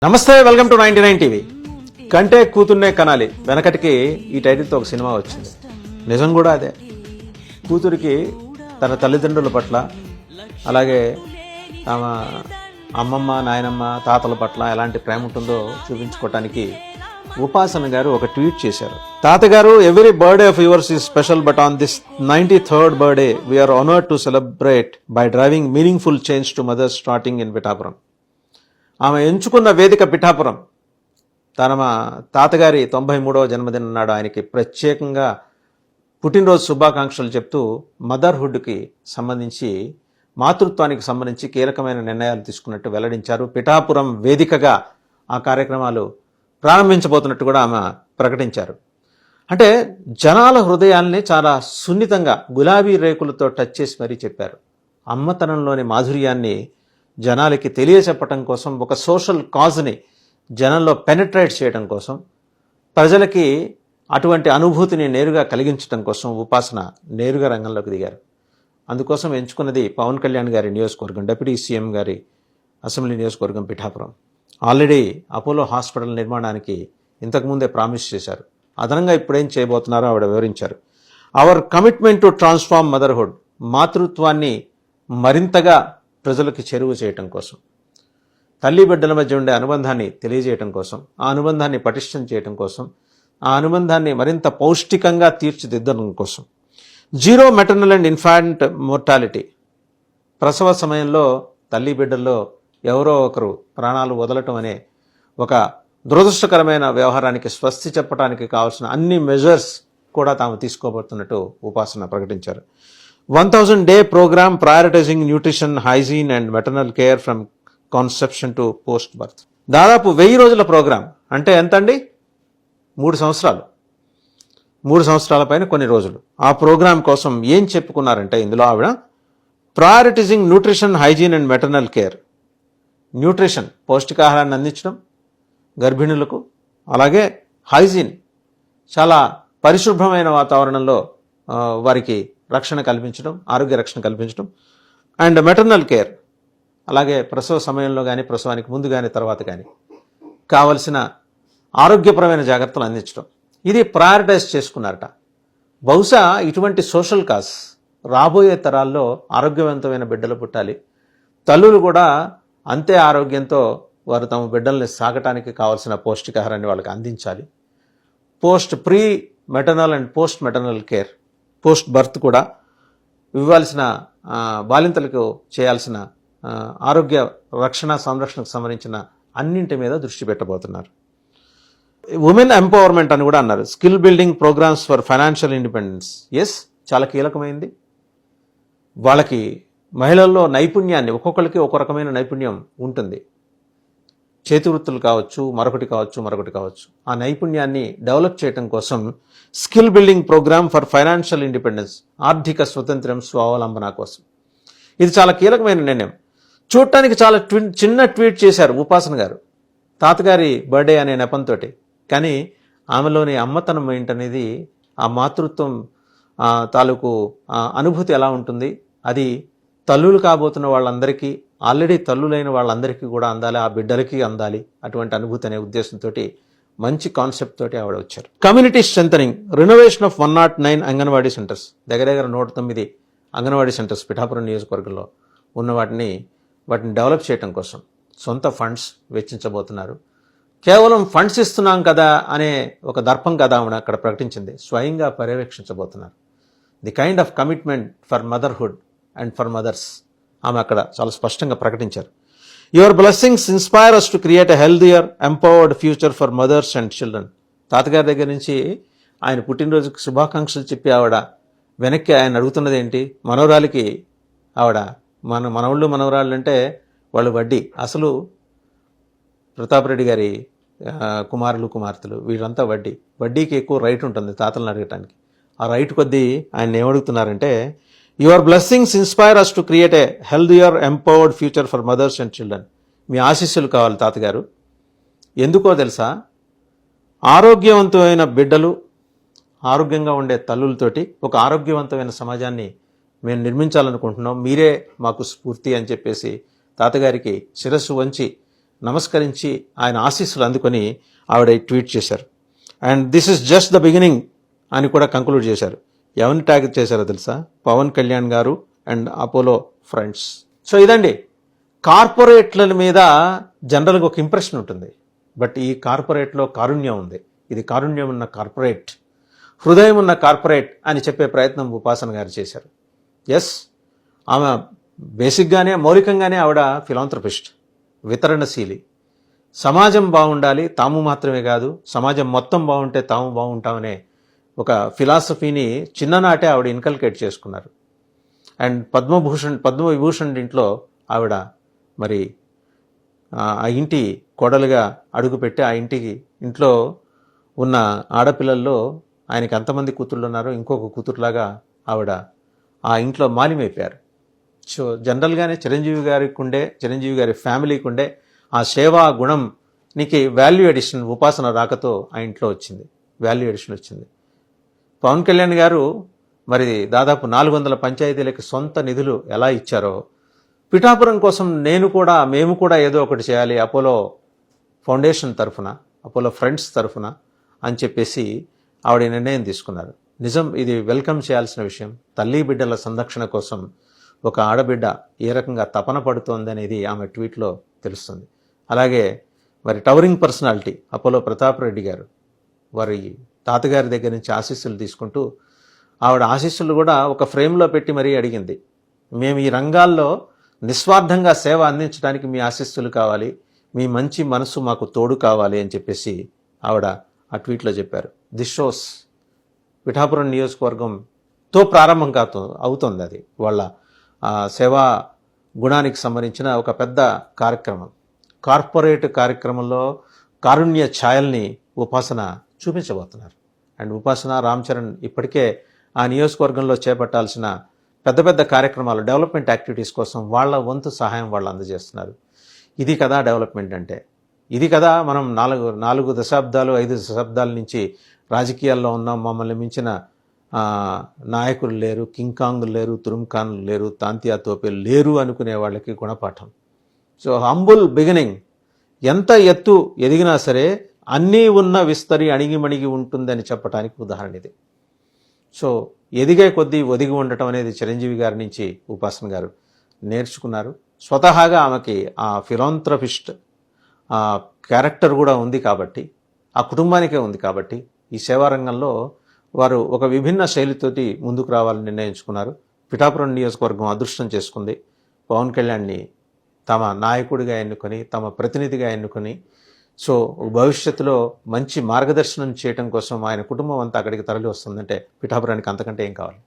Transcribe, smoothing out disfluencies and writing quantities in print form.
నమస్తే, welcome to 99 TV. కంటే కూతుర్నే కనాలి వెనకటికి ఈ టైటిల్తో ఒక సినిమా వచ్చింది. నిజం కూడా అదే. కూతురికి తన తల్లిదండ్రుల పట్ల, అలాగే తమ అమ్మమ్మ, నాయనమ్మ, తాతల పట్ల ఎలాంటి ప్రేమ ఉంటుందో చూపించుకోవటానికి ఉపాసన గారు ఒక ట్వీట్ చేశారు. తాతగారు, every birthday of yours is special, but on this 93rd birthday we are honoured to celebrate by driving meaningful change to mothers starting in Pithapuram. ఆమె ఎంచుకున్న వేదిక పిఠాపురం. తన తాతగారి 93వ జన్మదినం నాడు ఆయనకి ప్రత్యేకంగా పుట్టినరోజు శుభాకాంక్షలు చెప్తూ మదర్హుడ్కి సంబంధించి, మాతృత్వానికి సంబంధించి కీలకమైన నిర్ణయాలు తీసుకున్నట్టు వెల్లడించారు. పిఠాపురం వేదికగా ఆ కార్యక్రమాలు ప్రారంభించబోతున్నట్టు కూడా ఆమె ప్రకటించారు. అంటే జనాల హృదయాల్ని చాలా సున్నితంగా గులాబీ రేకులతో టచ్ చేసి మరీ చెప్పారు. అమ్మతనంలోని మాధుర్యాన్ని జనాలకి తెలియచెప్పటం కోసం, ఒక సోషల్ కాజ్ని జనంలో పెనిట్రేట్ చేయడం కోసం, ప్రజలకి అటువంటి అనుభూతిని నేరుగా కలిగించడం కోసం ఉపాసన నేరుగా రంగంలోకి దిగారు. అందుకోసం ఎంచుకున్నది పవన్ కళ్యాణ్ గారి నియోజకవర్గం, డిప్యూటీ సీఎం గారి అసెంబ్లీ నియోజకవర్గం పిఠాపురం. ఆల్రెడీ అపోలో హాస్పిటల్ నిర్మాణానికి ఇంతకుముందే ప్రామిస్ చేశారు. అదనంగా ఇప్పుడేం చేయబోతున్నారో ఆవిడ వివరించారు. Our commitment to transform motherhood, మాతృత్వాన్ని మరింతగా ప్రజలకు చేరువ చేయటం కోసం, తల్లి బిడ్డల మధ్య ఉండే అనుబంధాన్ని తెలియజేయటం కోసం, ఆ అనుబంధాన్ని పటిష్టం చేయటం కోసం, ఆ అనుబంధాన్ని మరింత పౌష్టికంగా తీర్చిదిద్దడం కోసం. Zero maternal and infant mortality, ప్రసవ సమయంలో తల్లి బిడ్డల్లో ఎవరో ఒకరు ప్రాణాలు వదలటం అనే ఒక దురదృష్టకరమైన వ్యవహారానికి స్వస్తి చెప్పడానికి కావాల్సిన అన్ని మెజర్స్ కూడా తాము తీసుకోబోతున్నట్టు ఉపాసన ప్రకటించారు. 1000 day program prioritizing nutrition, hygiene and maternal care from conception to post birth. దాదాపు 1000 రోజుల ప్రోగ్రాం. అంటే ఎంత అండి? 3 సంవత్సరాలు. 3 సంవత్సరాల పైన కొన్ని రోజులు. ఆ ప్రోగ్రాం కోసం ఏం చెప్పుకున్నారంటే ఇందులో ఆవిడ, prioritising nutrition, hygiene and maternal care. Nutrition, పౌష్టికాహారాన్ని అందించడం గర్భిణులకు, అలాగే హైజీన్, చాలా పరిశుభ్రమైన వాతావరణంలో వారికి రక్షణ కల్పించడం, ఆరోగ్య రక్షణ కల్పించడం, అండ్ మెటర్నల్ కేర్, అలాగే ప్రసవ సమయంలో కానీ, ప్రసవానికి ముందు కానీ, తర్వాత కానీ కావలసిన ఆరోగ్యపరమైన జాగ్రత్తలు అందించడం. ఇది ప్రయారిటైజ్ చేసుకున్నారట. బహుశా ఇటువంటి సోషల్ కాజ్ రాబోయే తరాల్లో ఆరోగ్యవంతమైన బిడ్డలు పుట్టాలి, తల్లులు కూడా అంతే ఆరోగ్యంతో వారు తమ బిడ్డల్ని సాగటానికి కావాల్సిన పౌష్టికాహారాన్ని వాళ్ళకి అందించాలి. Pre maternal and post maternal care, post birth కూడా ఇవ్వాల్సిన, బాలింతలకు చేయాల్సిన ఆరోగ్య రక్షణ, సంరక్షణకు సంబంధించిన అన్నింటి మీద దృష్టి పెట్టబోతున్నారు. ఉమెన్ ఎంపవర్మెంట్ అని కూడా అన్నారు. Skill building programmes for financial independence. Yes, చాలా కీలకమైంది. వాళ్ళకి మహిళల్లో నైపుణ్యాన్ని, ఒక్కొక్కరికి ఒక్కో రకమైన నైపుణ్యం ఉంటుంది. చేతి వృత్తులు కావచ్చు, మరొకటి కావచ్చు. ఆ నైపుణ్యాన్ని డెవలప్ చేయడం కోసం skill building programme for financial independence, ఆర్థిక స్వతంత్రం, స్వావలంబన కోసం. ఇది చాలా కీలకమైన నిర్ణయం. చూడటానికి చాలా చిన్న ట్వీట్ చేశారు ఉపాసన గారు, తాతగారి బర్త్డే అనే నెపంతో. కానీ ఆమెలోని అమ్మతనం ఏంటనేది, ఆ మాతృత్వం తాలూకు అనుభూతి ఎలా ఉంటుంది, అది తల్లులు కాబోతున్న వాళ్ళందరికీ, ఆల్రెడీ తల్లులైన వాళ్ళందరికీ కూడా అందాలి, ఆ బిడ్డలకి అందాలి. అటువంటి అనుభూతి అనే ఉద్దేశంతో మంచి కాన్సెప్ట్ తోటి ఆవిడ వచ్చారు. Community strengthening, renovation of 109 anganwadi centres. దగ్గర 109 అంగన్వాడీ సెంటర్స్ పిఠాపురం నియోజకవర్గంలో ఉన్న వాటిని డెవలప్ చేయడం కోసం సొంత ఫండ్స్ వెచ్చించబోతున్నారు. కేవలం ఫండ్స్ ఇస్తున్నాం కదా అనే ఒక దర్పం కదా ఆవిడ అక్కడ ప్రకటించింది, స్వయంగా పర్యవేక్షించబోతున్నారు. The kind of commitment for motherhood and for mothers ఆమె అక్కడ చాలా స్పష్టంగా ప్రకటించారు. Your blessings inspire us to create a healthier, empowered future for mothers and children. తాతగారి దగ్గర నుంచి ఆయన పుట్టినరోజుకి శుభాకాంక్షలు చెప్పి ఆవిడ వెనక్కి ఆయన అడుగుతున్నది ఏంటి? మనవరాలికి ఆవిడ, మనవళ్ళు మనవరాళ్ళు అంటే వాళ్ళు వడ్డీ. అసలు ప్రతాప్ రెడ్డి గారి కుమారులు కుమార్తెలు వీళ్ళంతా వడ్డీకి ఎక్కువ రైట్ ఉంటుంది తాతలను అడగటానికి. ఆ రైట్ కొద్దీ ఆయన ఏమడుగుతున్నారంటే, your blessings inspire us to create a healthier, empowered future for mothers and children. మీ ఆశీస్సులు కావాలి తాతగారు. ఎందుకో తెలుసా? ఆరోగ్యవంతమైన బిడ్డలు, ఆరోగ్యంగా ఉండే తల్లులతోటి ఒక ఆరోగ్యవంతమైన సమాజాన్ని మేము నిర్మించాలనుకుంటున్నాం, మీరే మాకు స్ఫూర్తి అని చెప్పేసి తాతగారికి శిరస్సు వంచి నమస్కరించి ఆయన ఆశీస్సులు అందుకొని ఆవిడ ట్వీట్ చేశారు. And this is just the beginning అని కూడా కంక్లూడ్ చేశారు. ఎవరిని ట్యాగ్ చేశారో తెలుసా? పవన్ కళ్యాణ్ గారు అండ్ అపోలో ఫ్రెండ్స్. సో ఇదండి, కార్పొరేట్ల మీద జనరల్గా ఒక ఇంప్రెషన్ ఉంటుంది, బట్ ఈ కార్పొరేట్లో కారుణ్యం ఉంది. ఇది కారుణ్యం ఉన్న కార్పొరేట్, హృదయం ఉన్న కార్పొరేట్ అని చెప్పే ప్రయత్నం ఉపాసన గారు చేశారు. ఎస్, ఆమె బేసిక్గానే మౌలికంగానే ఆవిడ ఫిలాంథ్రపిస్ట్, వితరణశీలి. సమాజం బాగుండాలి, తాము మాత్రమే కాదు సమాజం మొత్తం బాగుంటే తాము బాగుంటామనే ఒక ఫిలాసఫీని చిన్ననాటే ఆవిడ ఇన్కల్కేట్ చేసుకున్నారు. అండ్ పద్మవిభూషణ్ ఇంట్లో ఆవిడ మరి ఆ ఇంటి కోడలుగా అడుగుపెట్టి ఆ ఇంట్లో ఉన్న ఆడపిల్లల్లో ఆయనకి ఎంతమంది కూతుళ్ళు ఉన్నారో ఇంకొక కూతురులాగా ఆవిడ ఆ ఇంట్లో మాలిమైపోయారు. సో జనరల్గానే చిరంజీవి గారి ఫ్యామిలీకి ఉండే ఆ సేవా గుణంనికి వాల్యూ ఎడిషన్ ఉపాసన రాకతో ఆ ఇంట్లో వచ్చింది, వాల్యూ ఎడిషన్ వచ్చింది. పవన్ కళ్యాణ్ గారు మరి దాదాపు 400 పంచాయతీలకి సొంత నిధులు ఎలా ఇచ్చారో, పిఠాపురం కోసం మేము కూడా ఏదో ఒకటి చేయాలి అపోలో ఫౌండేషన్ తరఫున, అపోలో ఫ్రెండ్స్ తరఫున అని చెప్పేసి ఆవిడ నిర్ణయం తీసుకున్నారు. నిజం, ఇది వెల్కమ్ చేయాల్సిన విషయం. తల్లి బిడ్డల సంరక్షణ కోసం ఒక ఆడబిడ్డ ఏ రకంగా తపన పడుతోంది అనేది ఆమె ట్వీట్లో తెలుస్తుంది. అలాగే మరి towering personality Apollo Pratap Reddy గారు వారి తాతగారి దగ్గర నుంచి ఆశీస్సులు తీసుకుంటూ ఆవిడ ఆశీస్సులు కూడా ఒక ఫ్రేమ్లో పెట్టి మరీ అడిగింది, మేము ఈ రంగాల్లో నిస్వార్థంగా సేవ అందించడానికి మీ ఆశీస్సులు కావాలి, మీ మంచి మనసు మాకు తోడు కావాలి అని చెప్పేసి ఆవిడ ఆ ట్వీట్లో చెప్పారు. దిస్ షోస్ పిఠాపురం నియోజకవర్గంతో ప్రారంభం అవుతుంది. అది వాళ్ళ సేవా గుణానికి సంబంధించిన ఒక పెద్ద కార్యక్రమం. కార్పొరేట్ కార్యక్రమంలో కారుణ్య ఛాయల్ని ఉపాసన చూపించబోతున్నారు. అండ్ ఉపాసన, రామ్ చరణ్ ఇప్పటికే ఆ నియోజకవర్గంలో చేపట్టాల్సిన పెద్ద పెద్ద కార్యక్రమాలు, డెవలప్మెంట్ యాక్టివిటీస్ కోసం వాళ్ళ వంతు సహాయం వాళ్ళు అందజేస్తున్నారు. ఇది కదా డెవలప్మెంట్ అంటే. ఇది కదా మనం 4 దశాబ్దాలు 5 దశాబ్దాల నుంచి రాజకీయాల్లో ఉన్నాం, మమ్మల్ని మించిన నాయకులు లేరు, కింగ్కాంగ్లు లేరు, తురుంఖాన్లు లేరు, తాంతియా తోపేలు లేరు అనుకునే వాళ్ళకి గుణపాఠం. సో హంబుల్ బిగినింగ్, ఎంత ఎత్తు ఎదిగినా సరే అన్నీ ఉన్న విస్తరి అణిగిమణిగి ఉంటుందని చెప్పడానికి ఉదాహరణ ఇది. సో ఎదిగే కొద్దీ ఒదిగి ఉండటం అనేది చిరంజీవి గారి నుంచి ఉపాసన గారు నేర్చుకున్నారు. స్వతహాగా ఆమెకి ఆ ఫిలాంథ్రపిస్ట్ క్యారెక్టర్ కూడా ఉంది కాబట్టి, ఆ కుటుంబానికే ఉంది కాబట్టి ఈ సేవారంగంలో వారు ఒక విభిన్న శైలితోటి ముందుకు రావాలని నిర్ణయించుకున్నారు. పిఠాపురం నియోజకవర్గం అదృష్టం చేసుకుంది. పవన్ కళ్యాణ్ని తమ నాయకుడిగా ఎన్నుకొని, తమ ప్రతినిధిగా ఎన్నుకొని, సో భవిష్యత్తులో మంచి మార్గదర్శనం చేయడం కోసం ఆయన కుటుంబం అంతా అక్కడికి తరలి వస్తుందంటే పిఠాపురానికి అంతకంటే ఏం కావాలి?